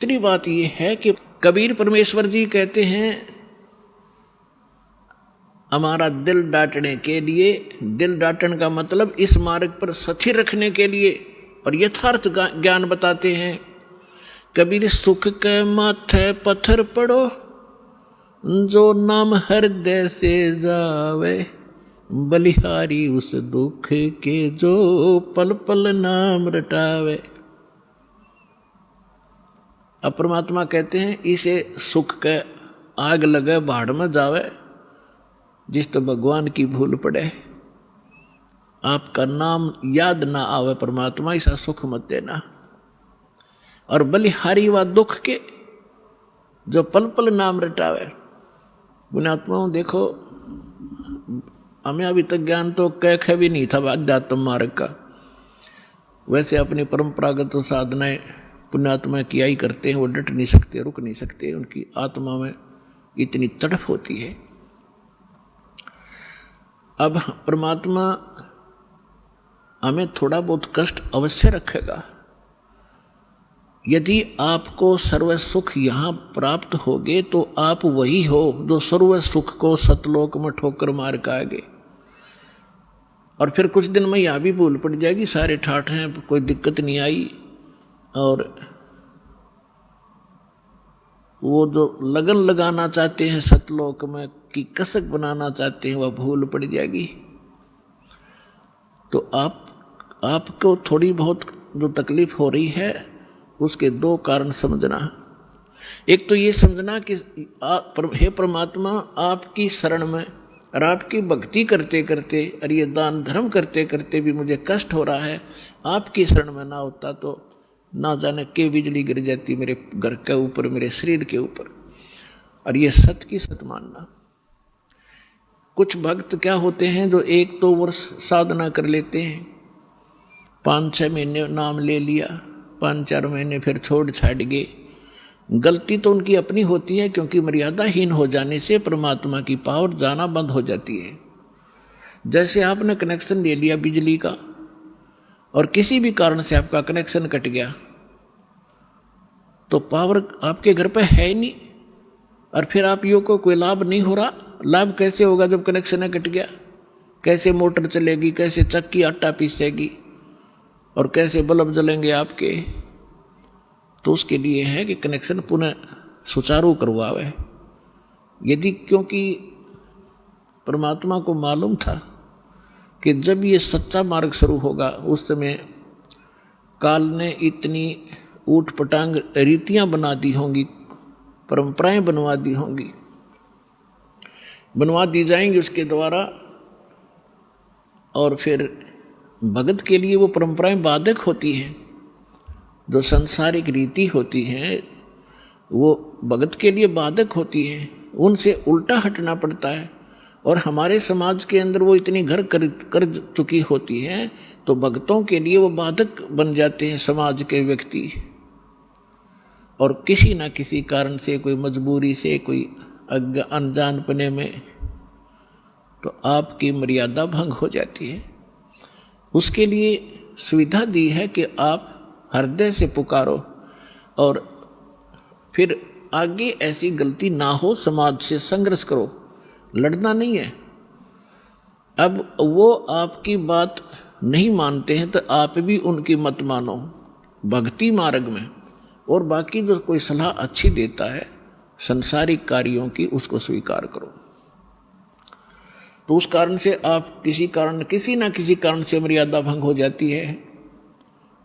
दूसरी बात यह है कि कबीर परमेश्वर जी कहते हैं हमारा दिल डांटने के लिए, दिल डांटने का मतलब इस मार्ग पर स्थिर रखने के लिए और यथार्थ ज्ञान बताते हैं। कबीर सुख के माथे पत्थर पड़ो, जो नाम हृदय से जावे, बलिहारी उस दुख के जो पल पल नाम रटावे। अब परमात्मा कहते हैं इसे सुख के आग लगे भाड़ में जावे, जिस तो भगवान की भूल पड़े, आपका नाम याद ना आवे परमात्मा, ऐसा सुख मत देना। और बलिहारी व दुख के जो पल पल नाम रटावे। पुण्यात्माओं देखो, हमें अभी तक ज्ञान तो कह भी नहीं था अध्यात्म मार्ग का। वैसे अपनी परंपरागत साधनाएं पुण्यात्मा किया ही करते हैं, वो डट नहीं सकते, रुक नहीं सकते, उनकी आत्मा में इतनी तड़प होती है। अब परमात्मा हमें थोड़ा बहुत कष्ट अवश्य रखेगा। यदि आपको सर्व सुख यहाँ प्राप्त होगे तो आप वही हो जो सर्व सुख को सतलोक में ठोकर मार के आगे। और फिर कुछ दिन में यहाँ भी भूल पड़ जाएगी, सारे ठाठ हैं, कोई दिक्कत नहीं आई, और वो जो लगन लगाना चाहते हैं सतलोक में की कसक बनाना चाहते हैं, वह भूल पड़ जाएगी। तो आपको थोड़ी बहुत जो तकलीफ हो रही है उसके दो कारण समझना। एक तो ये समझना कि हे परमात्मा, आपकी शरण में और आपकी भक्ति करते करते और ये दान धर्म करते करते भी मुझे कष्ट हो रहा है। आपकी शरण में ना होता तो ना जाने के बिजली गिर जाती मेरे घर के ऊपर, मेरे शरीर के ऊपर। और ये सत की सत मानना। कुछ भक्त क्या होते हैं जो 1-2 वर्ष साधना कर लेते हैं, 5-6 महीने नाम ले लिया, 5-4 महीने फिर छोड़ छाड़ गए। गलती तो उनकी अपनी होती है, क्योंकि मर्यादाहीन हो जाने से परमात्मा की पावर जाना बंद हो जाती है। जैसे आपने कनेक्शन ले लिया बिजली का और किसी भी कारण से आपका कनेक्शन कट गया तो पावर आपके घर पे है ही नहीं, और फिर आप यो को कोई लाभ नहीं हो रहा। लाभ कैसे होगा जब कनेक्शन कट गया? कैसे मोटर चलेगी, कैसे चक्की आटा पीसेगी, और कैसे बल्ब जलेंगे आपके? तो उसके लिए है कि कनेक्शन पुनः सुचारू करवावे। यदि क्योंकि परमात्मा को मालूम था कि जब ये सच्चा मार्ग शुरू होगा उस समय काल ने इतनी ऊट पटांग रीतियां बना दी होंगी, परंपराएं बनवा दी होंगी, बनवा दी जाएंगी उसके द्वारा, और फिर भगत के लिए वो परंपराएं बाधक होती हैं। जो सांसारिक रीति होती हैं वो भगत के लिए बाधक होती है, उनसे उल्टा हटना पड़ता है। और हमारे समाज के अंदर वो इतनी घर कर चुकी होती हैं तो भक्तों के लिए वो बाधक बन जाते हैं समाज के व्यक्ति। और किसी ना किसी कारण से, कोई मजबूरी से, कोई अनजानपने में, तो आपकी मर्यादा भंग हो जाती है। उसके लिए सुविधा दी है कि आप हृदय से पुकारो और फिर आगे ऐसी गलती ना हो, समाज से संघर्ष करो। लड़ना नहीं है। अब वो आपकी बात नहीं मानते हैं तो आप भी उनकी मत मानो भक्ति मार्ग में, और बाकी जो कोई सलाह अच्छी देता है संसारिक कार्यों की, उसको स्वीकार करो। तो उस कारण से आप किसी ना किसी कारण से मर्यादा भंग हो जाती है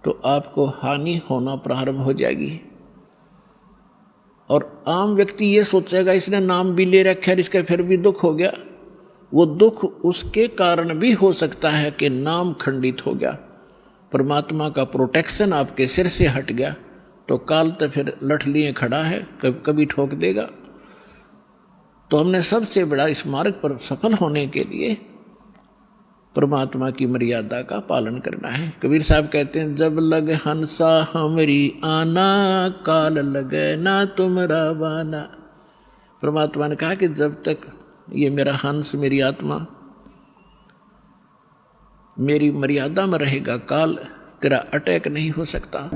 तो आपको हानि होना प्रारंभ हो जाएगी। और आम व्यक्ति ये सोचेगा इसने नाम भी ले रखा है, इसका फिर भी दुख हो गया। वो दुख उसके कारण भी हो सकता है कि नाम खंडित हो गया, परमात्मा का प्रोटेक्शन आपके सिर से हट गया, तो काल तो फिर लठ लिए खड़ा है, कभी ठोक देगा। तो हमने सबसे बड़ा इस मार्ग पर सफल होने के लिए परमात्मा की मर्यादा का पालन करना है। कबीर साहब कहते हैं, जब लग हंसा हमरी आना, काल लगे ना तुमरा बाना। परमात्मा ने कहा कि जब तक ये मेरा हंस, मेरी आत्मा मेरी मर्यादा में रहेगा, काल तेरा अटैक नहीं हो सकता।